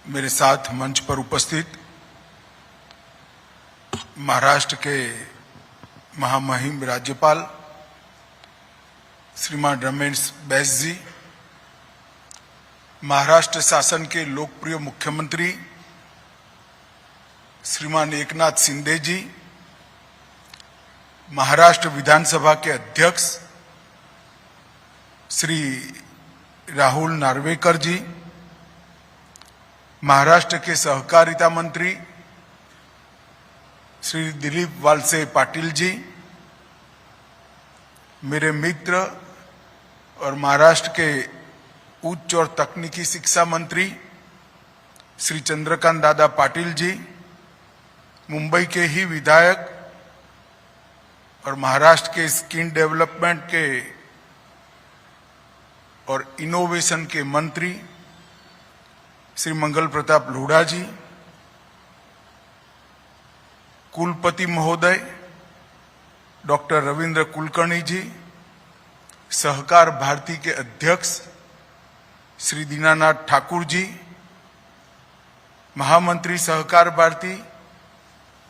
मेरे साथ मंच पर उपस्थित महाराष्ट्र के महामहिम राज्यपाल श्रीमान रमेश बैस जी, महाराष्ट्र शासन के लोकप्रिय मुख्यमंत्री श्रीमान एकनाथ शिंदे जी, महाराष्ट्र विधानसभा के अध्यक्ष श्री राहुल नार्वेकर जी, महाराष्ट्र के सहकारिता मंत्री श्री दिलीप वालसे पाटिल जी, मेरे मित्र और महाराष्ट्र के उच्च और तकनीकी शिक्षा मंत्री श्री चंद्रकांत दादा पाटिल जी, मुंबई के ही विधायक और महाराष्ट्र के स्किल डेवलपमेंट के और इनोवेशन के मंत्री श्री मंगल प्रताप लोढ़ा जी, कुलपति महोदय डॉक्टर रविंद्र कुलकर्णी जी, सहकार भारती के अध्यक्ष श्री दीनानाथ ठाकुर जी, महामंत्री सहकार भारती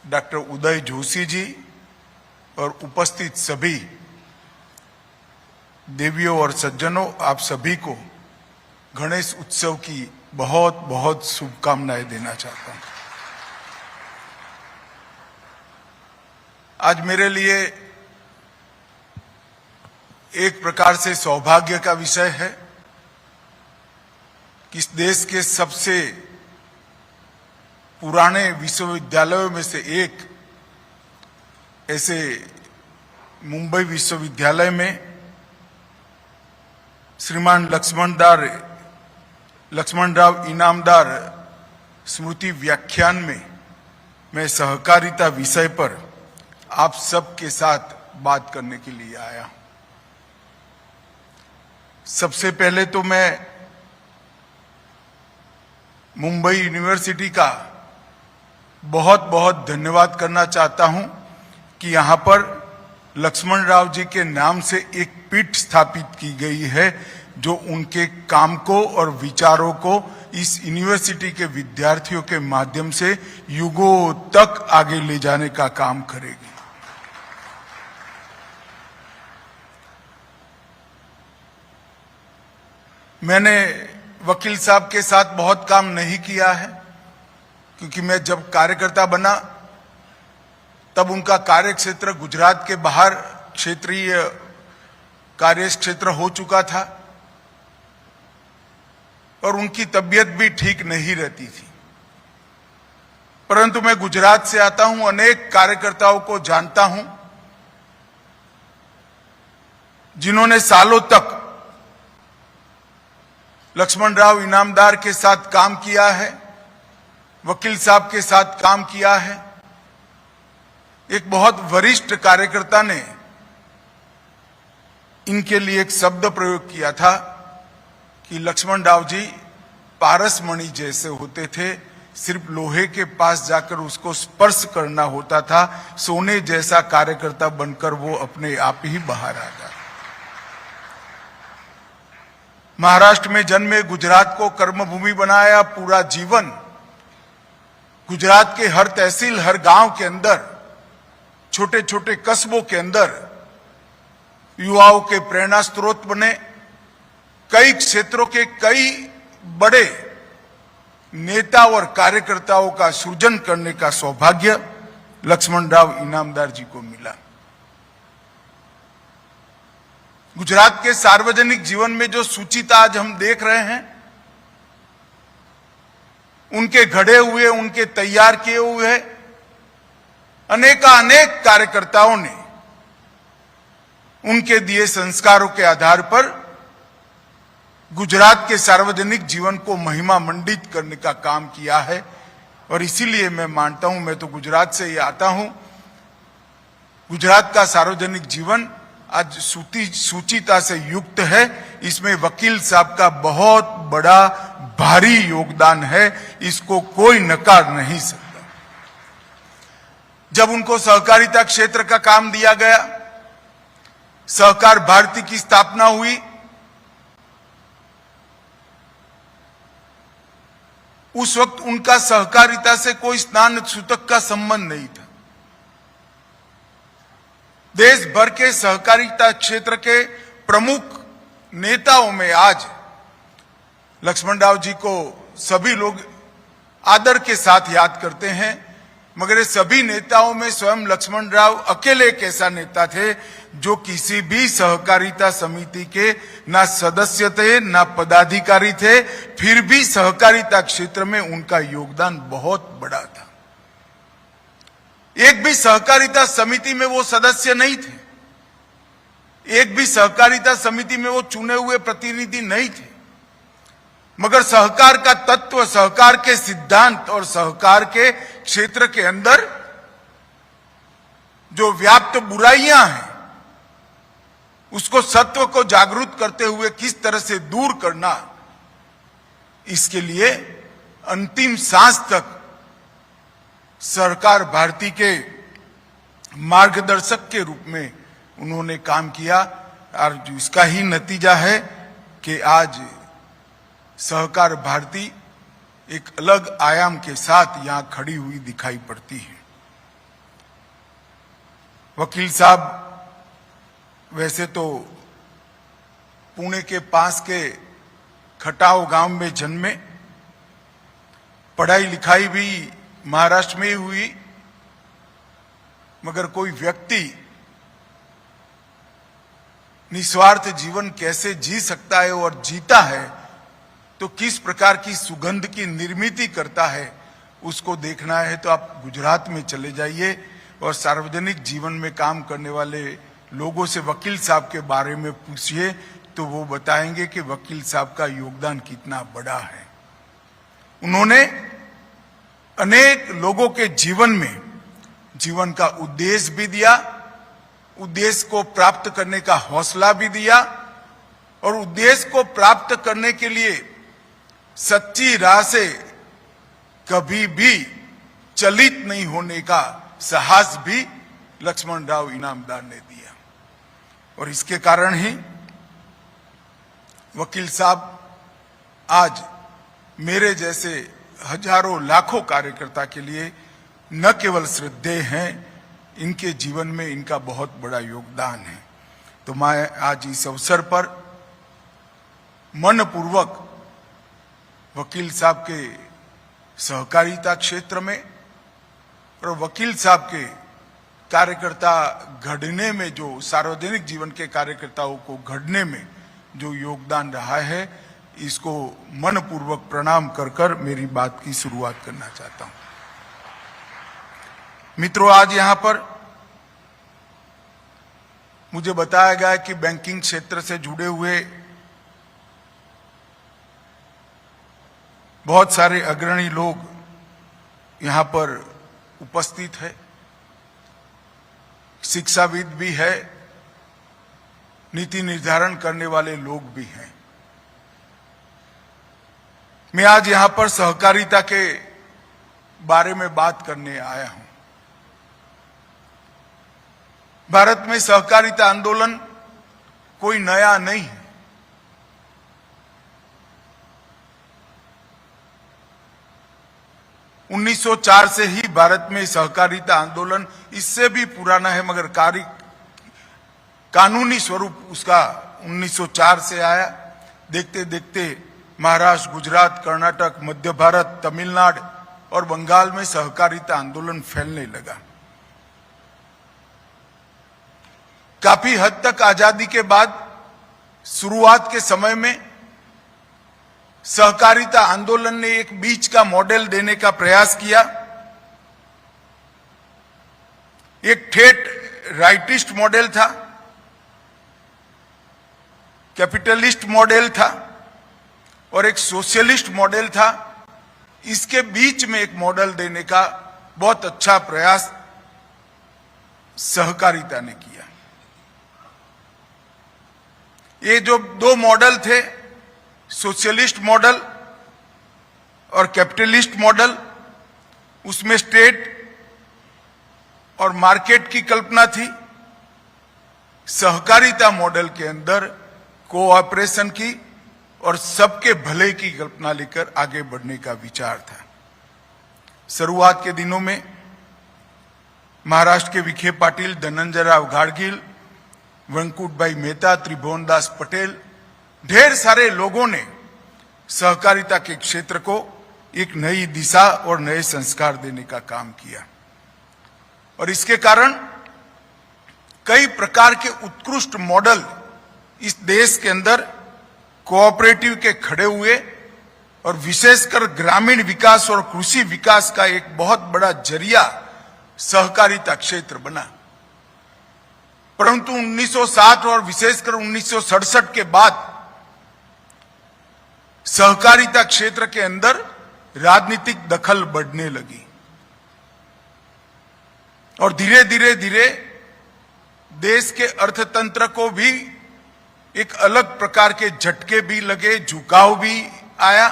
डॉक्टर उदय जोशी जी और उपस्थित सभी देवियों और सज्जनों, आप सभी को गणेश उत्सव की बहुत बहुत शुभकामनाएं देना चाहता हूं। आज मेरे लिए एक प्रकार से सौभाग्य का विषय है कि इस देश के सबसे पुराने विश्वविद्यालयों में से एक ऐसे मुंबई विश्वविद्यालय में श्रीमान लक्ष्मणराव इनामदार स्मृति व्याख्यान में मैं सहकारिता विषय पर आप सबके साथ बात करने के लिए आया। सबसे पहले तो मैं मुंबई यूनिवर्सिटी का बहुत बहुत धन्यवाद करना चाहता हूं कि यहां पर लक्ष्मणराव जी के नाम से एक पीठ स्थापित की गई है जो उनके काम को और विचारों को इस यूनिवर्सिटी के विद्यार्थियों के माध्यम से युगों तक आगे ले जाने का काम करेगी। मैंने वकील साहब के साथ बहुत काम नहीं किया है क्योंकि मैं जब कार्यकर्ता बना तब उनका कार्य क्षेत्र गुजरात के बाहर क्षेत्रीय कार्य क्षेत्र हो चुका था और उनकी तबीयत भी ठीक नहीं रहती थी। परंतु मैं गुजरात से आता हूं, अनेक कार्यकर्ताओं को जानता हूं जिन्होंने सालों तक लक्ष्मणराव इनामदार के साथ काम किया है, वकील साहब के साथ काम किया है। एक बहुत वरिष्ठ कार्यकर्ता ने इनके लिए एक शब्द प्रयोग किया था कि लक्ष्मणराव जी पारसमणि जैसे होते थे, सिर्फ लोहे के पास जाकर उसको स्पर्श करना होता था, सोने जैसा कार्यकर्ता बनकर वो अपने आप ही बाहर आ गया। महाराष्ट्र में जन्मे, गुजरात को कर्मभूमि बनाया, पूरा जीवन गुजरात के हर तहसील, हर गांव के अंदर, छोटे छोटे कस्बों के अंदर युवाओं के प्रेरणा स्रोत बने। कई क्षेत्रों के कई बड़े नेता और कार्यकर्ताओं का सृजन करने का सौभाग्य लक्ष्मणराव इनामदार जी को मिला। गुजरात के सार्वजनिक जीवन में जो सूचिता आज हम देख रहे हैं, उनके घड़े हुए, उनके तैयार किए हुए अनेक कार्यकर्ताओं ने उनके दिए संस्कारों के आधार पर गुजरात के सार्वजनिक जीवन को महिमा मंडित करने का काम किया है। और इसीलिए मैं मानता हूं, मैं तो गुजरात से ही आता हूं, गुजरात का सार्वजनिक जीवन आज सूचिता से युक्त है। इसमें वकील साहब का बहुत बड़ा भारी योगदान है, इसको कोई नकार नहीं सकता। जब उनको सहकारिता क्षेत्र का काम दिया गया, सहकार भारती की स्थापना हुई, उस वक्त उनका सहकारिता से कोई स्नान सूतक का संबंध नहीं था। देश भर के सहकारिता क्षेत्र के प्रमुख नेताओं में आज लक्ष्मण राव जी को सभी लोग आदर के साथ याद करते हैं, मगर ये सभी नेताओं में स्वयं लक्ष्मण राव अकेले एक ऐसा नेता थे जो किसी भी सहकारिता समिति के ना सदस्य थे ना पदाधिकारी थे, फिर भी सहकारिता क्षेत्र में उनका योगदान बहुत बड़ा था। एक भी सहकारिता समिति में वो सदस्य नहीं थे, एक भी सहकारिता समिति में वो चुने हुए प्रतिनिधि नहीं थे, मगर सहकार का तत्व, सहकार के सिद्धांत और सहकार के क्षेत्र के अंदर जो व्याप्त बुराइयां हैं उसको सत्व को जागरूक करते हुए किस तरह से दूर करना, इसके लिए अंतिम सांस तक सरकार भारती के मार्गदर्शक के रूप में उन्होंने काम किया और इसका ही नतीजा है कि आज सहकार भारती एक अलग आयाम के साथ यहां खड़ी हुई दिखाई पड़ती है। वकील साहब वैसे तो पुणे के पास के खटाव गांव में जन्मे, पढ़ाई लिखाई भी महाराष्ट्र में ही हुई, मगर कोई व्यक्ति निस्वार्थ जीवन कैसे जी सकता है और जीता है तो किस प्रकार की सुगंध की निर्मित करता है, उसको देखना है तो आप गुजरात में चले जाइए और सार्वजनिक जीवन में काम करने वाले लोगों से वकील साहब के बारे में पूछिए तो वो बताएंगे कि वकील साहब का योगदान कितना बड़ा है। उन्होंने अनेक लोगों के जीवन में जीवन का उद्देश्य भी दिया, उद्देश्य को प्राप्त करने का हौसला भी दिया और उद्देश्य को प्राप्त करने के लिए सच्ची राह से कभी भी चलित नहीं होने का साहस भी लक्ष्मण राव इनामदार ने दिया। और इसके कारण ही वकील साहब आज मेरे जैसे हजारों लाखों कार्यकर्ता के लिए न केवल श्रद्धेय हैं, इनके जीवन में इनका बहुत बड़ा योगदान है। तो मैं आज इस अवसर पर मनपूर्वक वकील साहब के सहकारिता क्षेत्र में और वकील साहब के कार्यकर्ता घड़ने में, जो सार्वजनिक जीवन के कार्यकर्ताओं को घड़ने में जो योगदान रहा है, इसको मनपूर्वक प्रणाम कर कर मेरी बात की शुरुआत करना चाहता हूं। मित्रों, आज यहां पर मुझे बताया गया कि बैंकिंग क्षेत्र से जुड़े हुए बहुत सारे अग्रणी लोग यहां पर उपस्थित है, शिक्षाविद भी है, नीति निर्धारण करने वाले लोग भी हैं। मैं आज यहां पर सहकारिता के बारे में बात करने आया हूं। भारत में सहकारिता आंदोलन कोई नया नहीं है। उन्नीस 1904 से ही भारत में सहकारिता आंदोलन, इससे भी पुराना है, मगर कानूनी स्वरूप उसका 1904 से आया। देखते देखते महाराष्ट्र, गुजरात, कर्नाटक, मध्य भारत, तमिलनाडु और बंगाल में सहकारिता आंदोलन फैलने लगा। काफी हद तक आजादी के बाद शुरुआत के समय में सहकारिता आंदोलन ने एक बीच का मॉडल देने का प्रयास किया। एक ठेठ राइटिस्ट मॉडल था, कैपिटलिस्ट मॉडल था और एक सोशलिस्ट मॉडल था। इसके बीच में एक मॉडल देने का बहुत अच्छा प्रयास सहकारिता ने किया। ये जो दो मॉडल थे, सोशलिस्ट मॉडल और कैपिटलिस्ट मॉडल, उसमें स्टेट और मार्केट की कल्पना थी। सहकारिता मॉडल के अंदर कोऑपरेशन की और सबके भले की कल्पना लेकर आगे बढ़ने का विचार था। शुरुआत के दिनों में महाराष्ट्र के विखे पाटिल, धनंजयराव गाडगील, वेंकुटभाई मेहता, त्रिभुवनदास पटेल, ढेर सारे लोगों ने सहकारिता के क्षेत्र को एक नई दिशा और नए संस्कार देने का काम किया और इसके कारण कई प्रकार के उत्कृष्ट मॉडल इस देश के अंदर कोऑपरेटिव के खड़े हुए और विशेषकर ग्रामीण विकास और कृषि विकास का एक बहुत बड़ा जरिया सहकारिता क्षेत्र बना। परंतु 1960 और विशेषकर 1967 के बाद सहकारिता क्षेत्र के अंदर राजनीतिक दखल बढ़ने लगी और धीरे धीरे देश के अर्थतंत्र को भी एक अलग प्रकार के झटके भी लगे, झुकाव भी आया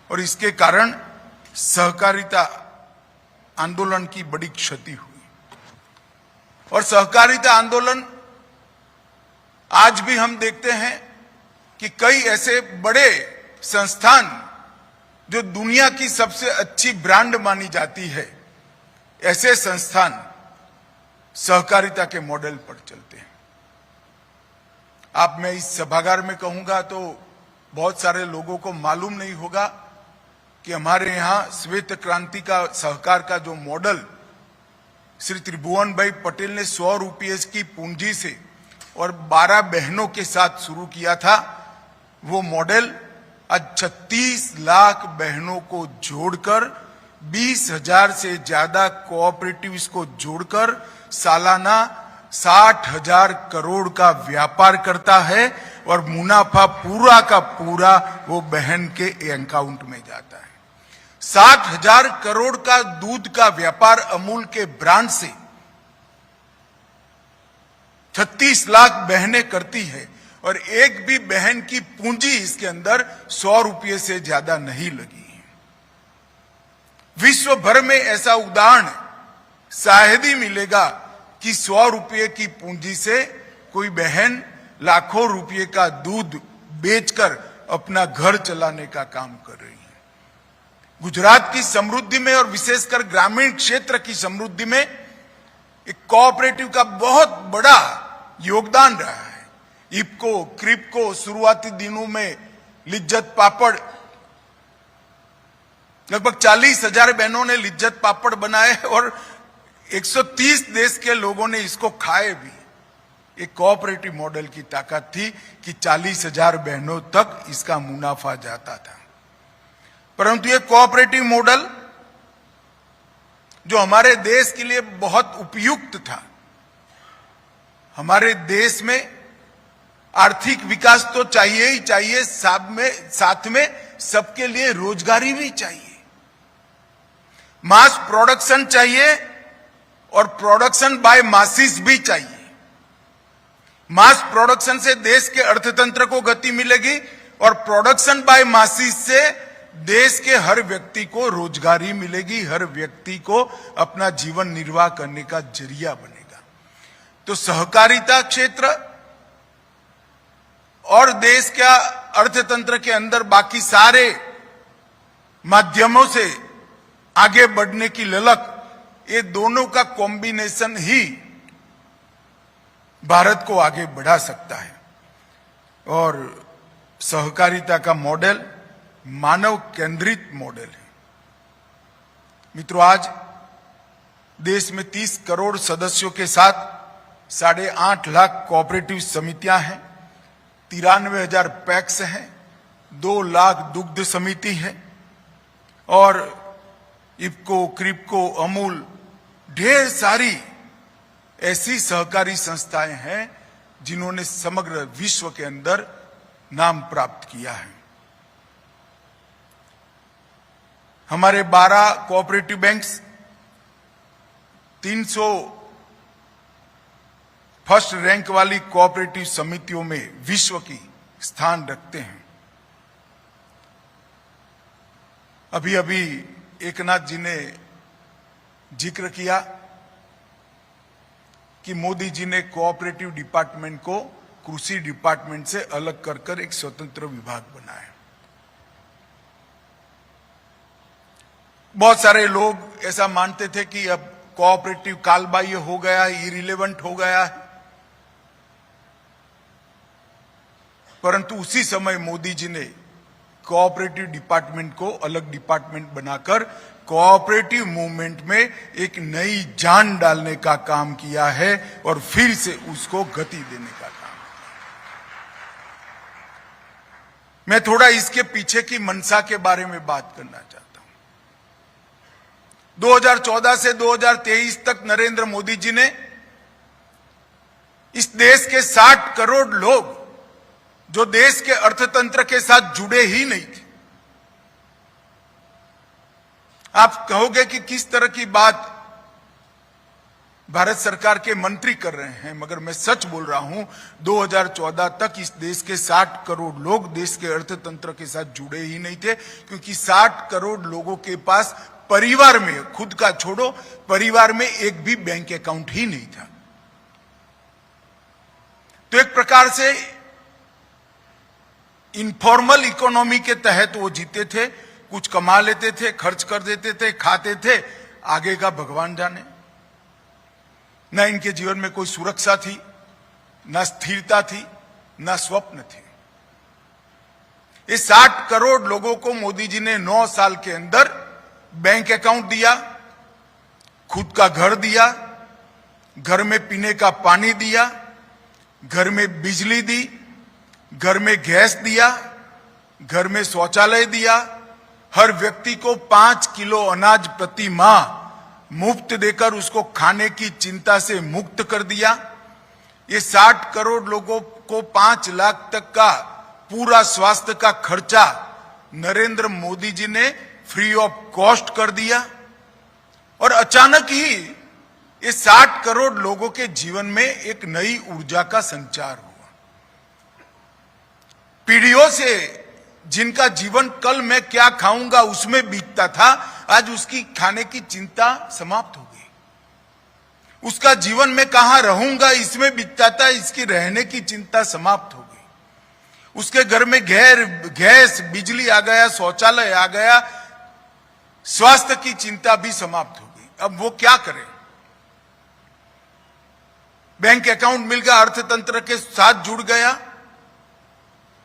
और इसके कारण सहकारिता आंदोलन की बड़ी क्षति हुई। और सहकारिता आंदोलन आज भी हम देखते हैं कि कई ऐसे बड़े संस्थान जो दुनिया की सबसे अच्छी ब्रांड मानी जाती है, ऐसे संस्थान सहकारिता के मॉडल पर चलते हैं। आप मैं इस सभागार में कहूंगा तो बहुत सारे लोगों को मालूम नहीं होगा कि हमारे यहां श्वेत क्रांति का सहकार का जो मॉडल श्री त्रिभुवन भाई पटेल ने 100 रुपये की पूंजी से और 12 बहनों के साथ शुरू किया था, वो मॉडल आज 36 लाख बहनों को जोड़कर 20,000 से ज्यादा कोऑपरेटिव्स को जोड़कर सालाना 60,000 करोड़ का व्यापार करता है और मुनाफा पूरा का पूरा वो बहन के अकाउंट में जाता है। 60,000 करोड़ का दूध का व्यापार अमूल के ब्रांड से 36 लाख बहनें करती है और एक भी बहन की पूंजी इसके अंदर 100 रुपये से ज्यादा नहीं लगी। विश्व भर में ऐसा उदाहरण शायद ही मिलेगा कि 100 रुपये की पूंजी से कोई बहन लाखों रुपये का दूध बेचकर अपना घर चलाने का काम कर रही है। गुजरात की समृद्धि में और विशेषकर ग्रामीण क्षेत्र की समृद्धि में एक कोऑपरेटिव का बहुत बड़ा योगदान रहा है। इफको, क्रिप्को शुरुआती दिनों में लिज्जत पापड़, लगभग 40,000 बहनों ने लिज्जत पापड़ बनाए और 130 देश के लोगों ने इसको खाए भी। एक कोऑपरेटिव मॉडल की ताकत थी कि 40,000 बहनों तक इसका मुनाफा जाता था। परंतु ये कोऑपरेटिव मॉडल जो हमारे देश के लिए बहुत उपयुक्त था, हमारे देश में आर्थिक विकास तो चाहिए ही चाहिए, साथ में सबके लिए रोजगारी भी चाहिए, मास प्रोडक्शन चाहिए और प्रोडक्शन बाय मासिस भी चाहिए। मास प्रोडक्शन से देश के अर्थतंत्र को गति मिलेगी और प्रोडक्शन बाय मासिस से देश के हर व्यक्ति को रोजगारी मिलेगी, हर व्यक्ति को अपना जीवन निर्वाह करने का जरिया बनेगा। तो सहकारिता क्षेत्र और देश का अर्थतंत्र के अंदर बाकी सारे माध्यमों से आगे बढ़ने की ललक, ये दोनों का कॉम्बिनेशन ही भारत को आगे बढ़ा सकता है। और सहकारिता का मॉडल मानव केंद्रित मॉडल है। मित्रों, आज देश में 30 करोड़ सदस्यों के साथ 8.5 लाख कोऑपरेटिव समितियां हैं, 93,000 पैक्स हैं, 2 लाख दुग्ध समिति है और इफको, क्रिप्को, अमूल, ढेर सारी ऐसी सहकारी संस्थाएं हैं जिन्होंने समग्र विश्व के अंदर नाम प्राप्त किया है। हमारे 12 कोऑपरेटिव बैंक्स 300 फर्स्ट रैंक वाली कोऑपरेटिव समितियों में विश्व की स्थान रखते हैं। अभी अभी एकनाथ जी ने जिक्र किया कि मोदी जी ने कोऑपरेटिव डिपार्टमेंट को कृषि डिपार्टमेंट से अलग कर एक स्वतंत्र विभाग बनाया। बहुत सारे लोग ऐसा मानते थे कि अब कोऑपरेटिव कालबाह्य हो गया, इरिलेवेंट हो गया है, परंतु उसी समय मोदी जी ने कोऑपरेटिव डिपार्टमेंट को अलग डिपार्टमेंट बनाकर कोऑपरेटिव मूवमेंट में एक नई जान डालने का काम किया है और फिर से उसको गति देने का काम। मैं थोड़ा इसके पीछे की मंशा के बारे में बात करना चाहता हूं। 2014 से 2023 तक नरेंद्र मोदी जी ने इस देश के 60 करोड़ लोग जो देश के अर्थतंत्र के साथ जुड़े ही नहीं थे। आप कहोगे कि किस तरह की बात भारत सरकार के मंत्री कर रहे हैं, मगर मैं सच बोल रहा हूं। 2014 तक इस देश के 60 करोड़ लोग देश के अर्थतंत्र के साथ जुड़े ही नहीं थे, क्योंकि 60 करोड़ लोगों के पास परिवार में, खुद का छोड़ो, परिवार में एक भी बैंक अकाउंट ही नहीं था। तो एक प्रकार से इनफॉर्मल इकोनॉमी के तहत वो जीते थे, कुछ कमा लेते थे, खर्च कर देते थे, खाते थे, आगे का भगवान जाने। न इनके जीवन में कोई सुरक्षा थी, न स्थिरता थी, न स्वप्न थे। इस 60 करोड़ लोगों को मोदी जी ने 9 साल के अंदर बैंक अकाउंट दिया, खुद का घर दिया, घर में पीने का पानी दिया, घर में बिजली दी, घर में गैस दिया, घर में शौचालय दिया, हर व्यक्ति को 5 किलो अनाज प्रति माह मुफ्त देकर उसको खाने की चिंता से मुक्त कर दिया। ये 60 करोड़ लोगों को 5 लाख तक का पूरा स्वास्थ्य का खर्चा नरेंद्र मोदी जी ने फ्री ऑफ कॉस्ट कर दिया। और अचानक ही ये 60 करोड़ लोगों के जीवन में एक नई ऊर्जा का संचार हुआ। पीढ़ियों से जिनका जीवन कल मैं क्या खाऊंगा उसमें बीतता था, आज उसकी खाने की चिंता समाप्त हो गई। उसका जीवन में कहां रहूंगा इसमें बीतता था, इसकी रहने की चिंता समाप्त हो गई। उसके घर में गैस, बिजली आ गया, शौचालय आ गया, स्वास्थ्य की चिंता भी समाप्त हो गई। अब वो क्या करे? बैंक अकाउंट मिल गया, अर्थतंत्र के साथ जुड़ गया,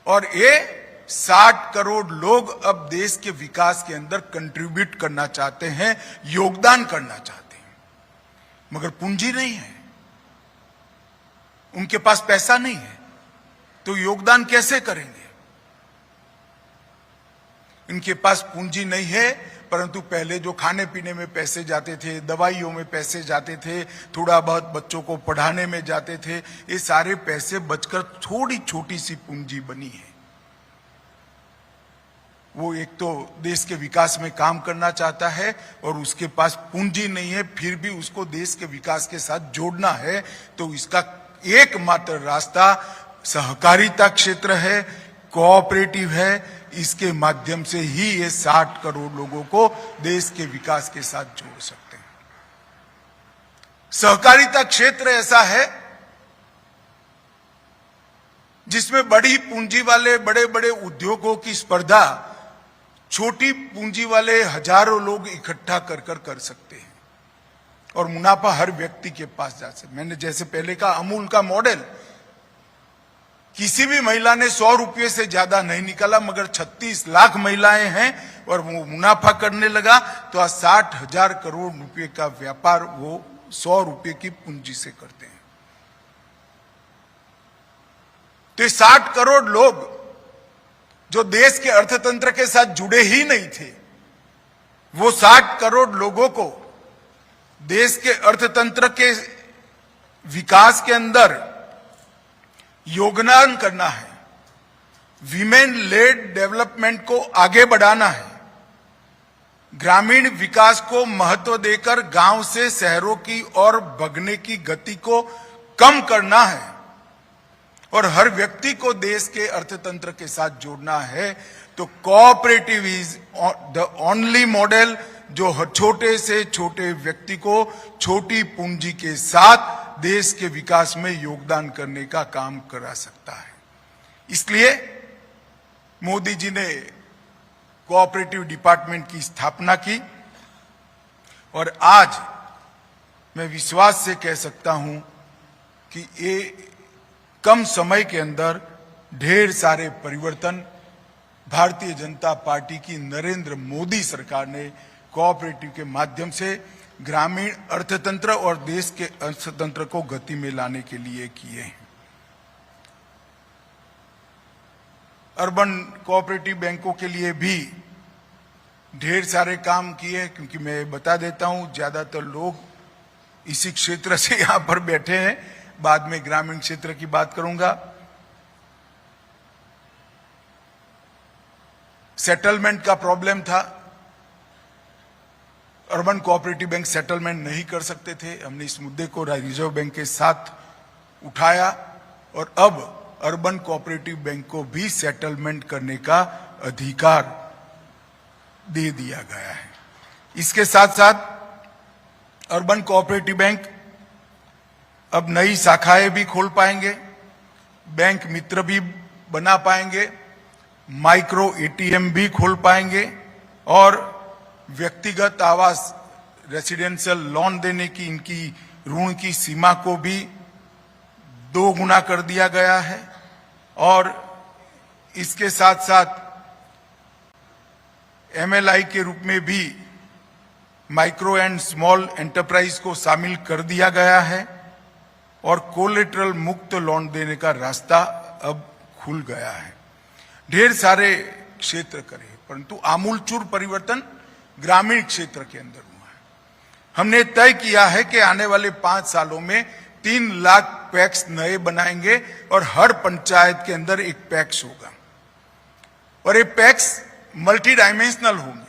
और ये 60 करोड़ लोग अब देश के विकास के अंदर कंट्रीब्यूट करना चाहते हैं, योगदान करना चाहते हैं, मगर पूंजी नहीं है, उनके पास पैसा नहीं है, तो योगदान कैसे करेंगे? इनके पास पूंजी नहीं है, परंतु पहले जो खाने पीने में पैसे जाते थे, दवाइयों में पैसे जाते थे, थोड़ा बहुत बच्चों को पढ़ाने में जाते थे, ये सारे पैसे बचकर थोड़ी छोटी सी पूंजी बनी है। वो एक तो देश के विकास में काम करना चाहता है और उसके पास पूंजी नहीं है, फिर भी उसको देश के विकास के साथ जोड़ना है, तो इसका एकमात्र रास्ता सहकारिता क्षेत्र है, कोऑपरेटिव है। इसके माध्यम से ही ये 60 करोड़ लोगों को देश के विकास के साथ जोड़ सकते हैं। सहकारिता क्षेत्र ऐसा है जिसमें बड़ी पूंजी वाले बड़े बड़े उद्योगों की स्पर्धा छोटी पूंजी वाले हजारों लोग इकट्ठा कर सकते हैं और मुनाफा हर व्यक्ति के पास जा सकते। मैंने जैसे पहले कहा, अमूल का मॉडल, किसी भी महिला ने 100 रुपये से ज्यादा नहीं निकाला, मगर 36 लाख महिलाएं हैं और वो मुनाफा करने लगा, तो आज 60,000 करोड़ रुपए का व्यापार वो 100 रुपये की पूंजी से करते हैं। तो 60 करोड़ लोग जो देश के अर्थतंत्र के साथ जुड़े ही नहीं थे, वो 60 करोड़ लोगों को देश के अर्थतंत्र के विकास के अंदर योगदान करना है, वीमेन लेड डेवलपमेंट को आगे बढ़ाना है, ग्रामीण विकास को महत्व देकर गांव से शहरों की ओर भगने की गति को कम करना है और हर व्यक्ति को देश के अर्थतंत्र के साथ जोड़ना है। तो cooperative is the only model जो छोटे से छोटे व्यक्ति को छोटी पूंजी के साथ देश के विकास में योगदान करने का काम करा सकता है। इसलिए मोदी जी ने कोऑपरेटिव डिपार्टमेंट की स्थापना की और आज मैं विश्वास से कह सकता हूं कि ये कम समय के अंदर ढेर सारे परिवर्तन भारतीय जनता पार्टी की नरेंद्र मोदी सरकार ने कोऑपरेटिव के माध्यम से ग्रामीण अर्थतंत्र और देश के अर्थतंत्र को गति में लाने के लिए किए हैं। अर्बन कोऑपरेटिव बैंकों के लिए भी ढेर सारे काम किए, क्योंकि मैं बता देता हूं ज्यादातर लोग इसी क्षेत्र से यहां पर बैठे हैं, बाद में ग्रामीण क्षेत्र की बात करूंगा। सेटलमेंट का प्रॉब्लम था, अर्बन कोऑपरेटिव बैंक सेटलमेंट नहीं कर सकते थे। हमने इस मुद्दे को रिजर्व बैंक के साथ उठाया और अब अर्बन कोऑपरेटिव बैंक को भी सेटलमेंट करने का अधिकार दे दिया गया है। इसके साथ साथ अर्बन कोऑपरेटिव बैंक अब नई शाखाएं भी खोल पाएंगे, बैंक मित्र भी बना पाएंगे, माइक्रो एटीएम भी खोल पाएंगे और व्यक्तिगत आवास रेसिडेंशियल लोन देने की इनकी ऋण की सीमा को भी 2 गुना कर दिया गया है। और इसके साथ साथ एमएलआई के रूप में भी माइक्रो एंड स्मॉल एंटरप्राइज को शामिल कर दिया गया है और कोलेटरल मुक्त लोन देने का रास्ता अब खुल गया है। ढेर सारे क्षेत्र करे, परंतु आमूलचूर परिवर्तन ग्रामीण क्षेत्र के अंदर हुआ है। हमने तय किया है कि आने वाले 5 सालों में 3 लाख पैक्स नए बनाएंगे और हर पंचायत के अंदर एक पैक्स होगा और ये पैक्स मल्टी डायमेंशनल होंगे।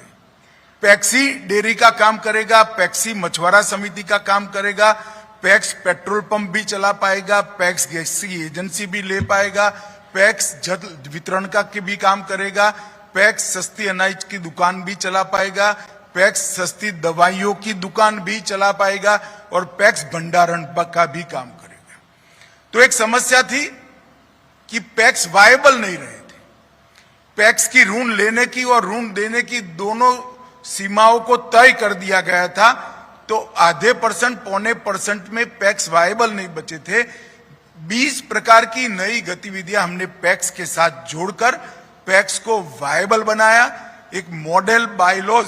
पैक्सी डेयरी का काम करेगा, पैक्सी मछुआरा समिति का काम करेगा, पैक्स पेट्रोल पंप भी चला पाएगा, पैक्स गैस की एजेंसी भी ले पाएगा, पैक्स जल वितरण का भी काम करेगा, पैक्स सस्ती अनाज की दुकान भी चला पाएगा, पैक्स सस्ती दवाइयों की दुकान भी चला पाएगा और पैक्स भंडारण का भी काम करेगा। तो एक समस्या थी कि पैक्स वायबल नहीं रहे थे। पैक्स की ऋण लेने की और ऋण देने की दोनों सीमाओं को तय कर दिया गया था, तो आधे %, पौने % में पैक्स वायबल नहीं बचे थे। 20 प्रकार की नई गतिविधियां हमने पैक्स के साथ जोड़कर पैक्स को वायबल बनाया। एक मॉडल बायलॉज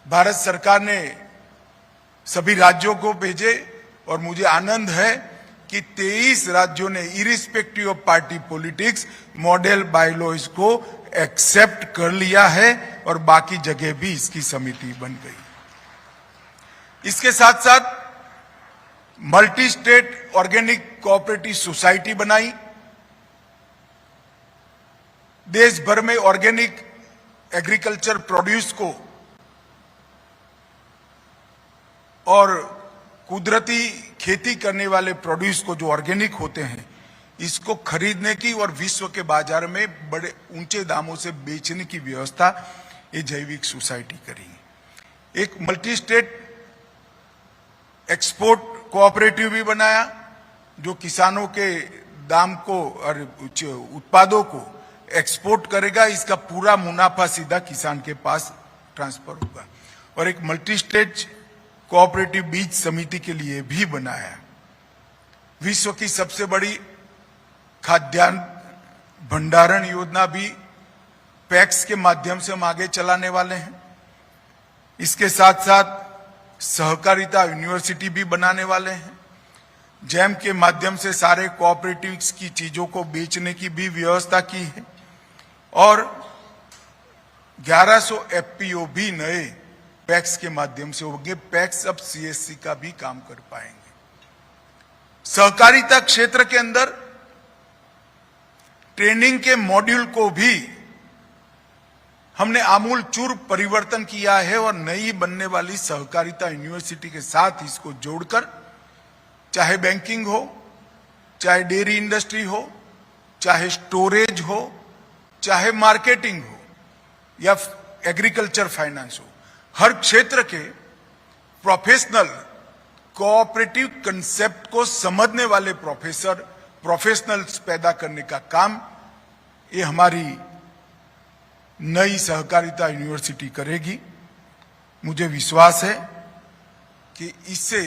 भारत सरकार ने सभी राज्यों को भेजे और मुझे आनंद है कि 23 राज्यों ने irrespective of party politics model bylaws को एक्सेप्ट कर लिया है और बाकी जगह भी इसकी समिति बन गई। इसके साथ साथ multi state organic cooperative society बनाई। देश भर में ऑर्गेनिक एग्रीकल्चर प्रोड्यूस को और कुदरती खेती करने वाले प्रोड्यूस को जो ऑर्गेनिक होते हैं इसको खरीदने की और विश्व के बाजार में बड़े ऊंचे दामों से बेचने की व्यवस्था ये जैविक सोसाइटी करी। एक मल्टी स्टेट एक्सपोर्ट कोऑपरेटिव भी बनाया जो किसानों के दाम को और उत्पादों को एक्सपोर्ट करेगा, इसका पूरा मुनाफा सीधा किसान के पास ट्रांसफर होगा। और एक मल्टी स्टेट कोऑपरेटिव बीज समिति के लिए भी बनाया। विश्व की सबसे बड़ी खाद्यान्न भंडारण योजना भी पैक्स के माध्यम से हम आगे चलाने वाले हैं। इसके साथ साथ सहकारिता यूनिवर्सिटी भी बनाने वाले हैं। जैम के माध्यम से सारे कोऑपरेटिव्स की चीजों को बेचने की भी व्यवस्था की है और 1100 एफपीओ भी नए पैक्स के माध्यम से होंगे। पैक्स अब सीएससी का भी काम कर पाएंगे। सहकारिता क्षेत्र के अंदर ट्रेनिंग के मॉड्यूल को भी हमने आमूल चूर परिवर्तन किया है और नई बनने वाली सहकारिता यूनिवर्सिटी के साथ इसको जोड़कर चाहे बैंकिंग हो, चाहे डेयरी इंडस्ट्री हो, चाहे स्टोरेज हो, चाहे मार्केटिंग हो या एग्रीकल्चर फाइनेंस हो, हर क्षेत्र के प्रोफेशनल कोऑपरेटिव कंसेप्ट को समझने वाले प्रोफेशनल्स पैदा करने का काम ये हमारी नई सहकारिता यूनिवर्सिटी करेगी। मुझे विश्वास है कि इससे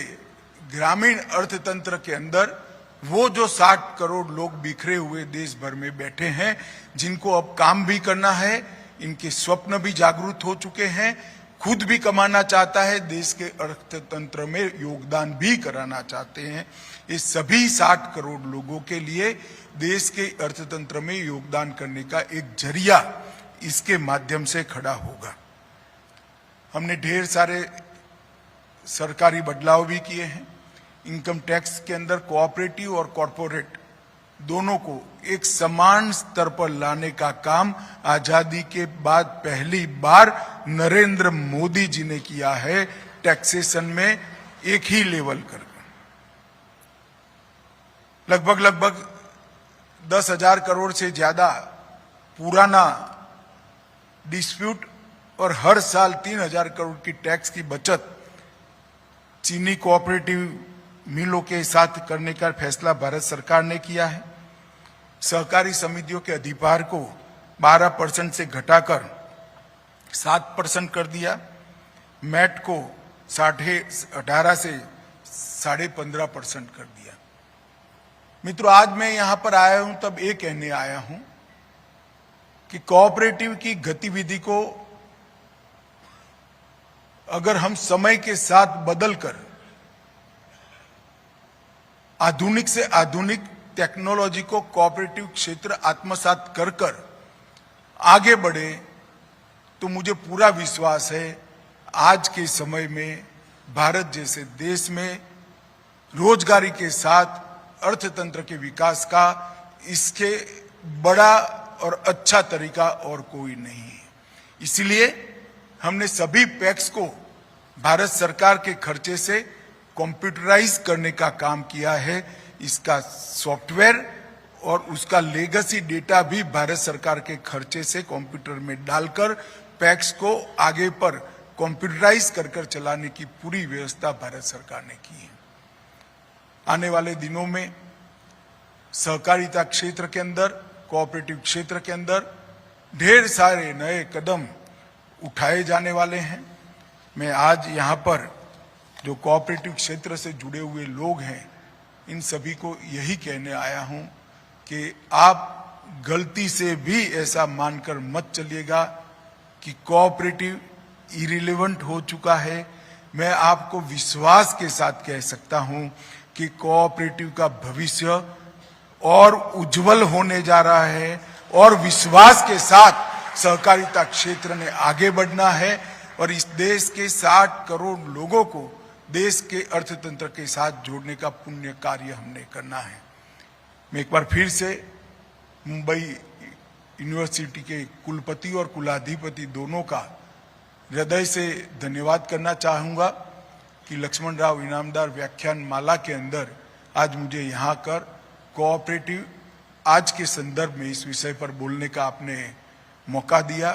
ग्रामीण अर्थतंत्र के अंदर वो जो 60 करोड़ लोग बिखरे हुए देश भर में बैठे हैं, जिनको अब काम भी करना है, इनके स्वप्न भी जागरूक हो चुके हैं, खुद भी कमाना चाहता है, देश के अर्थतंत्र में योगदान भी कराना चाहते हैं, ये सभी 60 करोड़ लोगों के लिए देश के अर्थतंत्र में योगदान करने का एक जरिया इसके माध्यम से खड़ा होगा। हमने ढेर सारे सरकारी बदलाव भी किए हैं। इनकम टैक्स के अंदर कोऑपरेटिव और कॉरपोरेट दोनों को एक समान स्तर पर लाने का काम आजादी के बाद पहली बार नरेंद्र मोदी जी ने किया है। टैक्सेशन में एक ही लेवल कर लगभग 10,000 करोड़ से ज्यादा पुराना डिस्प्यूट और हर साल 3,000 करोड़ की टैक्स की बचत चीनी कोऑपरेटिव मिलों के साथ करने का फैसला भारत सरकार ने किया है। सहकारी समितियों के अधिभार को 12% से घटाकर 7% कर दिया। मैट को 18 से 15.5% कर दिया। मित्रों, आज मैं यहां पर आया हूं तब ये कहने आया हूं कि कोऑपरेटिव की गतिविधि को अगर हम समय के साथ बदलकर आधुनिक से आधुनिक टेक्नोलॉजी को कोऑपरेटिव क्षेत्र आत्मसात कर आगे बढ़े तो मुझे पूरा विश्वास है आज के समय में भारत जैसे देश में रोजगारी के साथ अर्थतंत्र के विकास का इसके बड़ा और अच्छा तरीका और कोई नहीं है। इसलिए हमने सभी पैक्स को भारत सरकार के खर्चे से कंप्यूटराइज करने का काम किया है। इसका सॉफ्टवेयर और उसका लेगेसी डेटा भी भारत सरकार के खर्चे से कंप्यूटर में डालकर पैक्स को आगे पर कंप्यूटराइज कर चलाने की पूरी व्यवस्था भारत सरकार ने की है। आने वाले दिनों में सहकारिता क्षेत्र के अंदर, कोऑपरेटिव क्षेत्र के अंदर ढेर सारे नए कदम उठाए जाने वाले हैं। मैं आज यहाँ पर जो कोऑपरेटिव क्षेत्र से जुड़े हुए लोग हैं, इन सभी को यही कहने आया हूं कि आप गलती से भी ऐसा मानकर मत चलिएगा कि कोऑपरेटिव इरिलेवेंट हो चुका है। मैं आपको विश्वास के साथ कह सकता हूं कि कोऑपरेटिव का भविष्य और उज्जवल होने जा रहा है और विश्वास के साथ सहकारिता क्षेत्र ने आगे बढ़ना है और इस देश के 60 करोड़ लोगों को देश के अर्थतंत्र के साथ जोड़ने का पुण्य कार्य हमने करना है। मैं एक बार फिर से मुंबई यूनिवर्सिटी के कुलपति और कुलाधिपति दोनों का हृदय से धन्यवाद करना चाहूंगा कि लक्ष्मण राव इनामदार व्याख्यान माला के अंदर आज मुझे यहाँ कर कोऑपरेटिव आज के संदर्भ में इस विषय पर बोलने का आपने मौका दिया।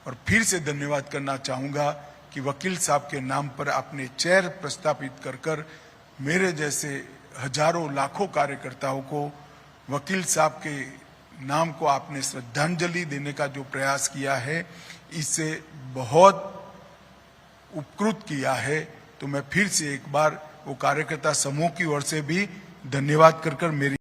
और फिर से धन्यवाद करना चाहूंगा कि वकील साहब के नाम पर आपने चेयर प्रस्तापित कर मेरे जैसे हजारों लाखों कार्यकर्ताओं को वकील साहब के नाम को आपने श्रद्धांजलि देने का जो प्रयास किया है, इससे बहुत उपकृत किया है। तो मैं फिर से एक बार वो कार्यकर्ता समूह की ओर से भी धन्यवाद कर मेरी